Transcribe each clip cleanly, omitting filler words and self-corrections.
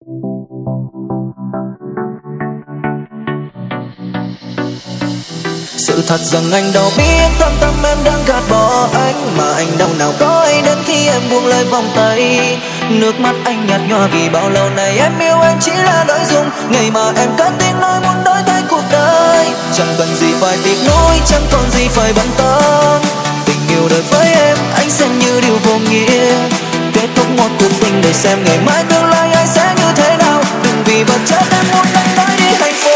Sự thật rằng anh đâu biết thâm tâm em đang gạt bỏ anh, mà anh đâu nào có đến khi em buông lời vòng tay. Nước mắt anh nhạt nhòa vì bao lâu nay em yêu anh chỉ là nội dung, ngày mà em cất tiếng nói muốn đổi thay cuộc đời. Chẳng cần gì phải tiếc nuối, chẳng còn gì phải bận tâm. Tình yêu đời với em anh xem như điều vô nghĩa, kết thúc một cuộc tình để xem ngày mai tương lai anh sẽ như thế nào. Đừng vì vật chất em muốn anh nói đi hạnh phúc.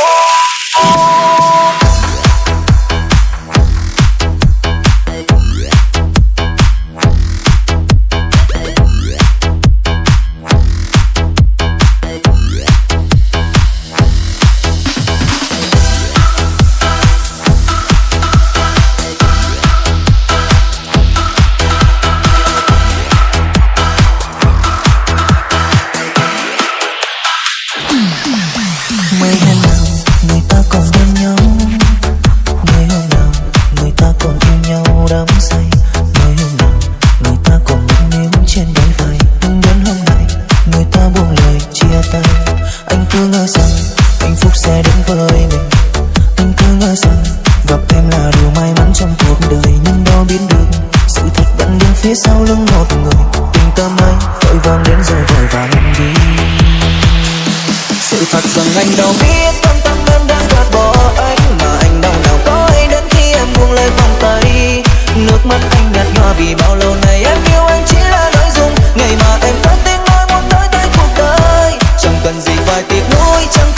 Phía sau lưng một người, tình ta mây vội vàng đến rồi vội vàng đi. Sự thật rằng anh đâu biết thâm tâm em đang gạt bỏ anh, mà anh đâu nào có đến khi em buông lời vòng tay. Nước mắt anh nhạt nhòa vì bao lâu nay em yêu anh chỉ là nội dung, ngày mà em cất tiếng nói muốn đổi thay cuộc đời. Chẳng cần gì phải tiếc nuối, chẳng